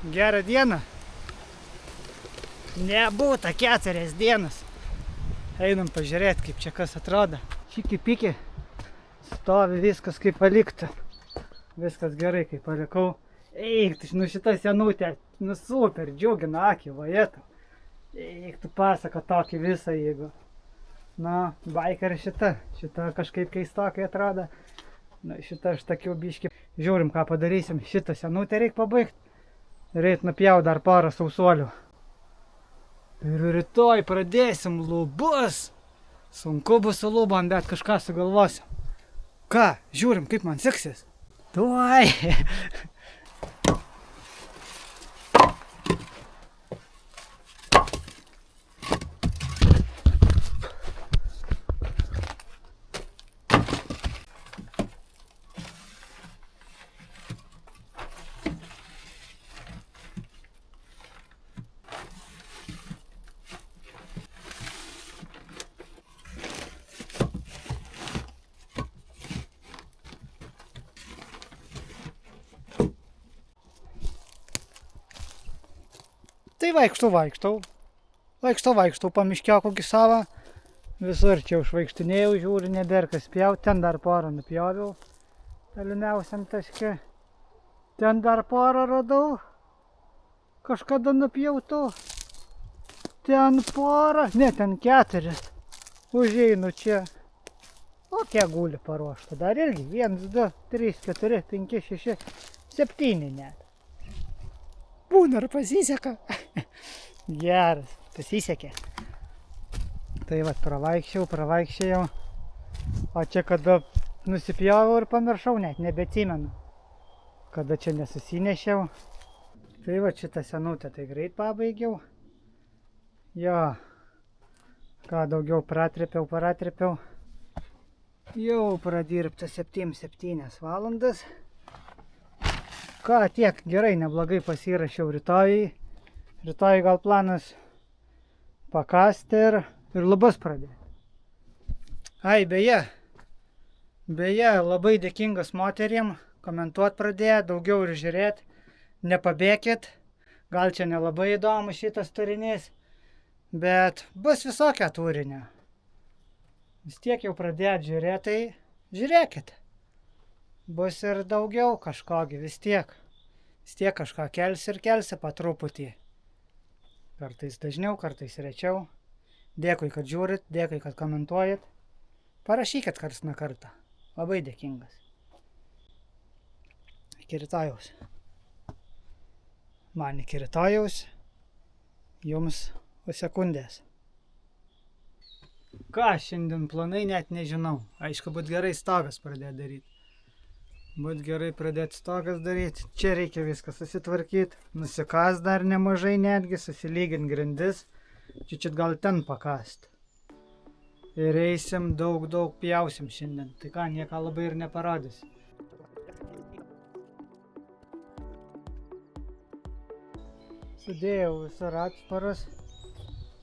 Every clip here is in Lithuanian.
Gerą dieną. Nebūta 4 dienas. Einam pažiūrėti, kaip čia kas atrodo. Čiki piki. Stovi viskas kaip palikta. Viskas gerai, kaip palikau. Eik, nu šita senutė, nu super, džiugina akį, vajetą. Eik, tu pasaka tokį visą, jeigu. Na, biker šita kažkaip keistokai atrodo. Na, šita aš takiau biškį. Žiūrim, ką padarysim. Šitą senutę reik pabaigti. Reit nupjaut dar porą sausuolių. Ir rytoj pradėsim lubas. Sunku bus su lubom, bet kažką sugalvosim. Ką? Žiūrim, kaip man seksis. Tuoj. Tai vaikštau pamiškiau kokį savo. Visur čia užvaikštinėjau, žiūriu, nebėr kas pjaut. Ten dar porą nupjoviau. Tolimiausiam taške. Ten dar porą radau. Kažkada nupjautų. Ten porą. Ne, ten 4. Užeinu čia. O kiek guli paruošta. Dar irgi 1, 2, 3, 4, 5, 6, 7 net. Būna ir pasiseka. Geras, pasisekė. Tai vat pravaikščiau. O čia kada nusipjovau ir pamiršau, net nebeatsimenu. Kada čia nesusinešiau. Tai vat šitą senutę tai greit pabaigiau. Jo. Ką daugiau pratripiau. Jau pradirbta 7 valandas. Ką, tiek gerai, neblogai pasirašiau rytoj. Rytoj gal planas pakasti ir lubas pradėti. Ai, beje, labai dėkingas moterim, komentuot pradėjo, daugiau ir žiūrėti. Nepabėkit, gal čia nelabai įdomu šitas turinys, bet bus visokia turinio. Vis tiek jau pradėt žiūrėti, tai žiūrėkit. Bus ir daugiau kažkogi, vis tiek. Vis tiek kažką kelsi po truputį. Kartais dažniau, kartais rečiau. Dėkui, kad žiūrit, dėkui, kad komentuojat. Parašykit karts nuo karto. Labai dėkingas. Iki rytojaus. Man iki rytojaus. Jums po sekundės. Ką šiandien planai net nežinau. Aišku, būt gerai stogas pradėti daryti. Būt gerai pradėti stogas daryti. Čia reikia viską susitvarkyti. Nusikas dar nemažai netgi, susilygint grindis. Čia gal ten pakast. Ir eisim daug pjausim šiandien. Tai ką, nieko labai ir neparodysi. Sudėjau visur atsparus.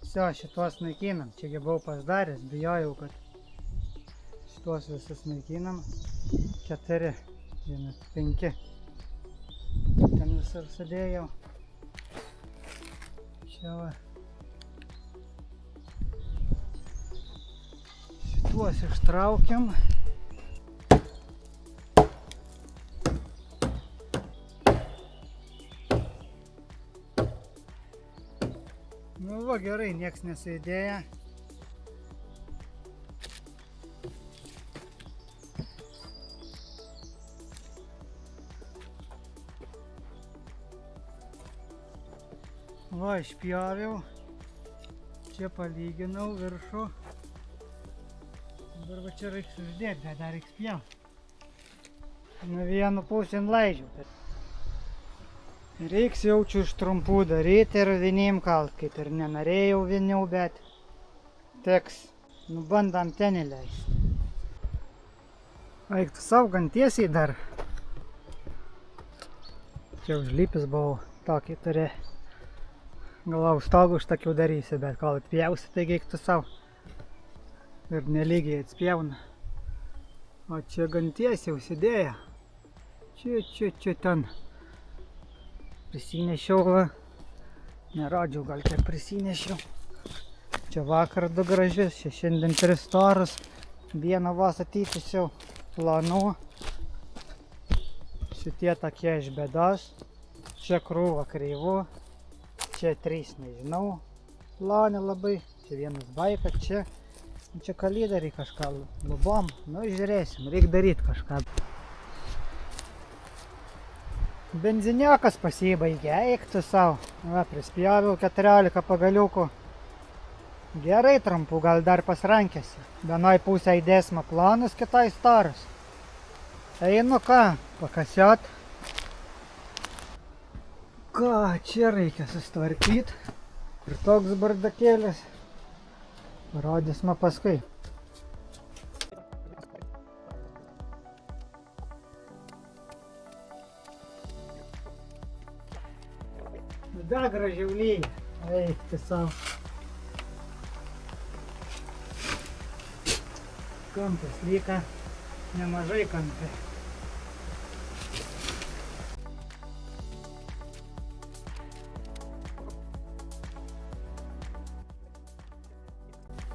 Šituos naikinam. Čiagi buvau pasidaręs, bijojau, kad šituos visus naikinam. 4. 1, 5. Ten visur sudėjau. Čia va. Šituos ištraukiam. Nu va, gerai, nieks nesėdėja. Va, išpjoviau. Čia palyginau viršų. Dabar va čia reiks uždėti, bet dar reiks pjauti. Nu vienu pusėn leidžiu. Reiks jaučiu iš trumpų daryti ir vienim kalt, kaip ir nenorėjau vieniau, bet teks, nu bandam ten įleisti. Eiktų saugant tiesiai dar. Čia užlypis buvau, tokį turi. Galau stogų užtakiau darysi, bet kol atpjausi, taigi eiktų savo. Ir nelygiai atspjauna. O čia gan tiesiai užsidėję. Čia ten. Prisinešiau, va. Nerodžiau, gal kiek prisinešiau. Čia vakar 2 gražius, čia šiandien 3 storus. Vieną vos atitisiau planų. Šitie tokie iš bėdos. Čia krūva kreivų. Čia 3 nežinau. Plani labai. Čia vienas baikas, čia kalydariai kažką lubom. Nu, žiūrėsim, reikia daryti kažką. Benziniokas pasibaigė, eik tu savo. Va, prispjoviau 14 pagaliukų. Gerai trumpų, gal dar pasrankėsi. Vienoj pusė įdėsime planus, kitoj storus. Einu ką, pakasiot. Ką, čia reikia sustvarkyti. Ir toks bardakėlis. Parodysime paskui. Da gražiau lyja. Eik tu savo. Kampas lyka. Nemažai kampai.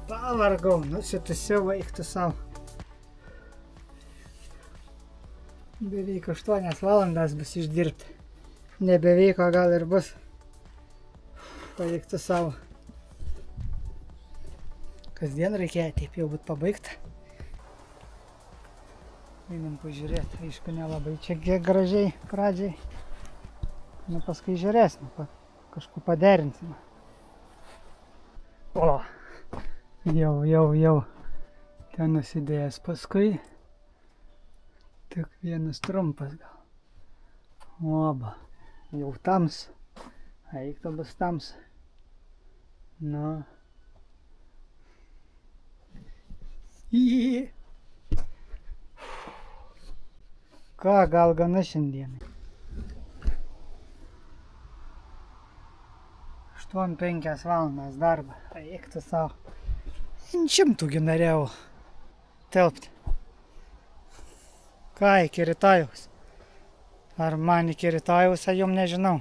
Pavargau, nusitusiau, eik tu savo. Beveik 8 valandas bus išdirbti. Nebeveiko gal ir bus. Paeik tu savo. Kasdien reikėjo taip jau būt pabaigta. Einam pažiūrėti, aišku, nelabai čia gražiai pradžiai. Nu, paskui žiūrėsim, kažku paderinsim. O, jau. Ten nusidėjęs paskui. Tik vienas trumpas gal. Oba, jau tams. Eik to bus tams. Nu. Ką, gal gana šiandienai. 8-5 valandas darbą. Eik tu savo. 100 norėjau telpti. Ką, iki rytojaus? Ar man iki rytojaus, jum nežinau.